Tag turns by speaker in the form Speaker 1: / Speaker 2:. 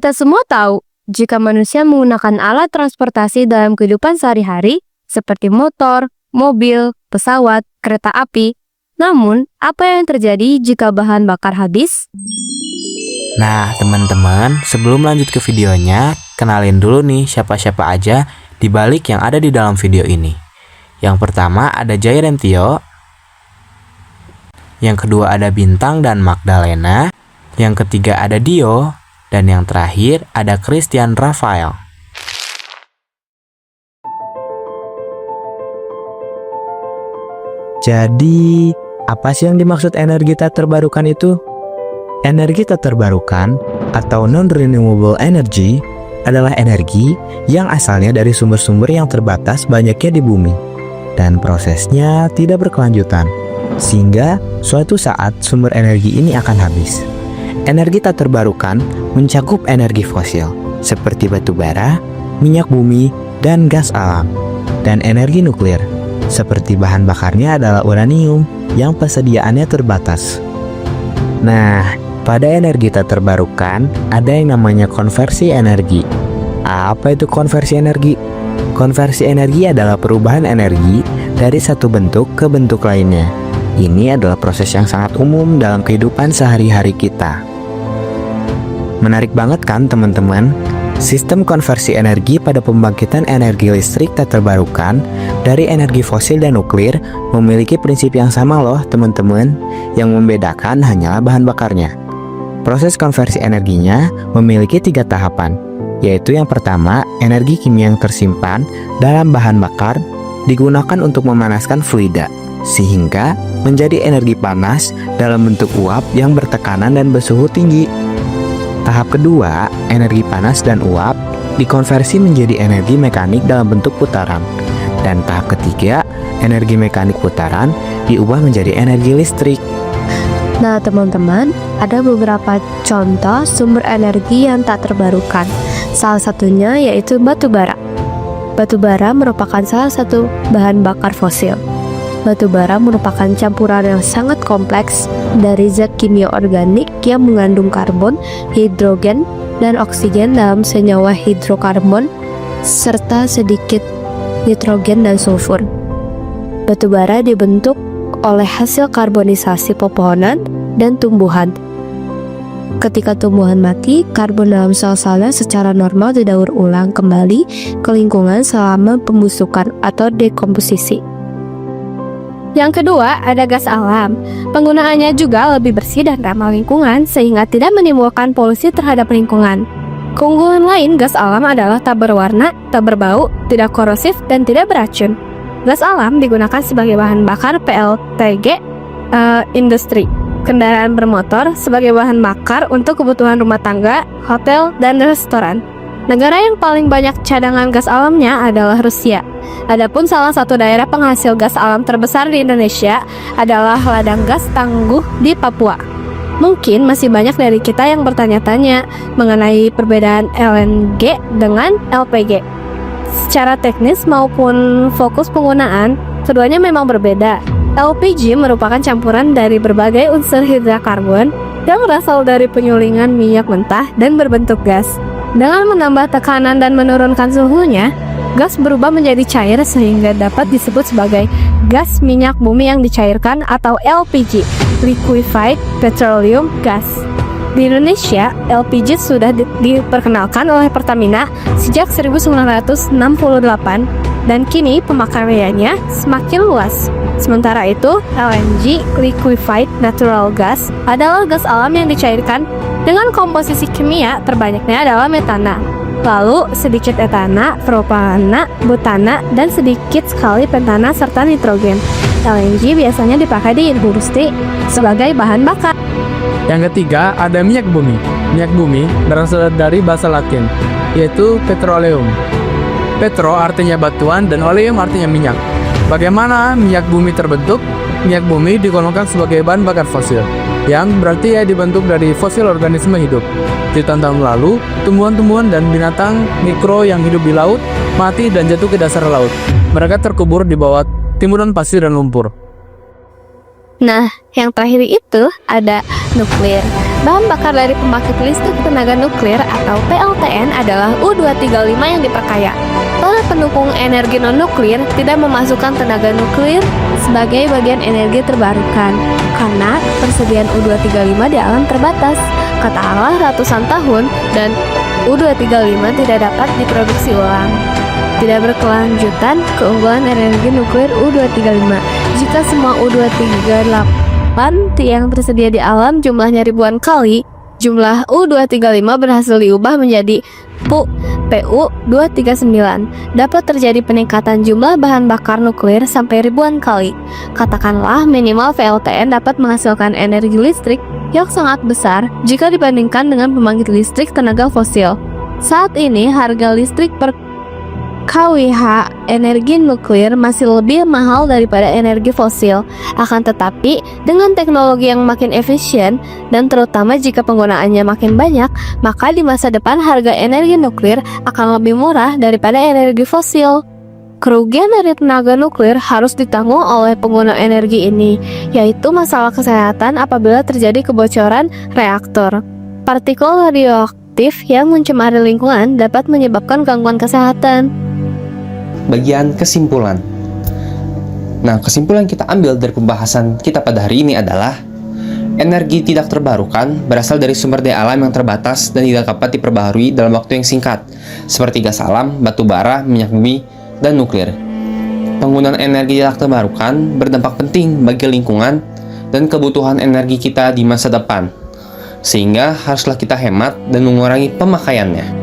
Speaker 1: Kita semua tahu, jika manusia menggunakan alat transportasi dalam kehidupan sehari-hari, seperti motor, mobil, pesawat, kereta api. Namun, apa yang terjadi jika bahan bakar habis?
Speaker 2: Nah, teman-teman, sebelum lanjut ke videonya, kenalin dulu nih siapa-siapa aja di balik yang ada di dalam video ini. Yang pertama ada Jairentio, yang kedua ada Bintang dan Magdalena, yang ketiga ada Dio, dan yang terakhir ada Christian Rafael.
Speaker 3: Jadi, apa sih yang dimaksud energi tak terbarukan itu? Energi tak terbarukan atau non-renewable energy adalah energi yang asalnya dari sumber-sumber yang terbatas banyaknya di bumi dan prosesnya tidak berkelanjutan, sehingga suatu saat sumber energi ini akan habis. Energi tak terbarukan mencakup energi fosil seperti batu bara, minyak bumi, dan gas alam, dan energi nuklir seperti bahan bakarnya adalah uranium yang persediaannya terbatas. Nah, pada energi tak terbarukan ada yang namanya konversi energi. Apa itu konversi energi? Konversi energi adalah perubahan energi dari satu bentuk ke bentuk lainnya. Ini adalah proses yang sangat umum dalam kehidupan sehari-hari kita. Menarik banget kan teman-teman? Sistem konversi energi pada pembangkitan energi listrik tak terbarukan dari energi fosil dan nuklir memiliki prinsip yang sama loh teman-teman. Yang membedakan hanyalah bahan bakarnya. Proses konversi energinya memiliki 3 tahapan, yaitu yang pertama, energi kimia yang tersimpan dalam bahan bakar digunakan untuk memanaskan fluida, sehingga menjadi energi panas dalam bentuk uap yang bertekanan dan bersuhu tinggi. Tahap kedua, energi panas dan uap dikonversi menjadi energi mekanik dalam bentuk putaran. Dan tahap ketiga, energi mekanik putaran diubah menjadi energi listrik.
Speaker 1: Nah teman-teman, ada beberapa contoh sumber energi yang tak terbarukan. Salah satunya yaitu batu bara. Batu bara merupakan salah satu bahan bakar fosil. Batu bara merupakan campuran yang sangat kompleks dari zat kimia organik yang mengandung karbon, hidrogen, dan oksigen dalam senyawa hidrokarbon, serta sedikit nitrogen dan sulfur. Batu bara dibentuk oleh hasil karbonisasi pepohonan dan tumbuhan. Ketika tumbuhan mati, karbon dalam sel-selnya secara normal didaur ulang kembali ke lingkungan selama pembusukan atau dekomposisi. Yang kedua, ada gas alam. Penggunaannya juga lebih bersih dan ramah lingkungan sehingga tidak menimbulkan polusi terhadap lingkungan. Keunggulan lain gas alam adalah tak berwarna, tak berbau, tidak korosif, dan tidak beracun. Gas alam digunakan sebagai bahan bakar PLTG industri, kendaraan bermotor, sebagai bahan bakar untuk kebutuhan rumah tangga, hotel, dan restoran. Negara yang paling banyak cadangan gas alamnya adalah Rusia. Adapun salah satu daerah penghasil gas alam terbesar di Indonesia adalah ladang gas Tangguh di Papua. Mungkin masih banyak dari kita yang bertanya-tanya mengenai perbedaan LNG dengan LPG. Secara teknis maupun fokus penggunaan, keduanya memang berbeda. LPG merupakan campuran dari berbagai unsur hidrokarbon yang berasal dari penyulingan minyak mentah dan berbentuk gas. Dengan menambah tekanan dan menurunkan suhunya, gas berubah menjadi cair sehingga dapat disebut sebagai gas minyak bumi yang dicairkan atau LPG, Liquefied Petroleum Gas. Di Indonesia, LPG sudah diperkenalkan oleh Pertamina sejak 1968 dan kini pemakaiannya semakin luas. Sementara itu, LNG, Liquefied Natural Gas, adalah gas alam yang dicairkan dengan komposisi kimia terbanyaknya adalah metana, lalu sedikit etana, propana, butana, dan sedikit sekali pentana serta nitrogen. LNG biasanya dipakai di industri sebagai bahan bakar.
Speaker 4: Yang ketiga, ada minyak bumi. Minyak bumi berasal dari bahasa Latin, yaitu petroleum. Petro artinya batuan dan oleum artinya minyak. Bagaimana minyak bumi terbentuk? Minyak bumi digolongkan sebagai bahan bakar fosil, yang berarti dibentuk dari fosil organisme hidup. Jutaan tahun lalu, tumbuhan-tumbuhan dan binatang mikro yang hidup di laut mati dan jatuh ke dasar laut. Mereka terkubur di bawah timuran pasir dan lumpur.
Speaker 1: Nah, yang terakhir itu ada nuklir. Bahan bakar dari pembangkit listrik tenaga nuklir atau PLTN adalah U235 yang diperkaya. Para pendukung energi non-nuklir tidak memasukkan tenaga nuklir sebagai bagian energi terbarukan karena persediaan U235 di alam terbatas, katakanlah ratusan tahun, dan U235 tidak dapat diproduksi ulang. Tidak berkelanjutan keunggulan energi nuklir U235. Jika semua U238 yang tersedia di alam jumlahnya ribuan kali, jumlah U235 berhasil diubah menjadi PU239. Dapat terjadi peningkatan jumlah bahan bakar nuklir sampai ribuan kali. Katakanlah minimal VLTN dapat menghasilkan energi listrik yang sangat besar jika dibandingkan dengan pembangkit listrik tenaga fosil. Saat ini harga listrik per kWh energi nuklir masih lebih mahal daripada energi fosil. Akan tetapi, dengan teknologi yang makin efisien dan terutama jika penggunaannya makin banyak, maka di masa depan harga energi nuklir akan lebih murah daripada energi fosil. Kerugian dari tenaga nuklir harus ditanggung oleh pengguna energi ini, yaitu masalah kesehatan apabila terjadi kebocoran reaktor. Partikel radioaktif yang mencemari lingkungan dapat menyebabkan gangguan kesehatan.
Speaker 5: Bagian kesimpulan. Nah, kesimpulan kita ambil dari pembahasan kita pada hari ini adalah energi tidak terbarukan berasal dari sumber daya alam yang terbatas dan tidak dapat diperbaharui dalam waktu yang singkat, seperti gas alam, batu bara, minyak bumi, dan nuklir. Penggunaan energi tidak terbarukan berdampak penting bagi lingkungan dan kebutuhan energi kita di masa depan, sehingga haruslah kita hemat dan mengurangi pemakaiannya.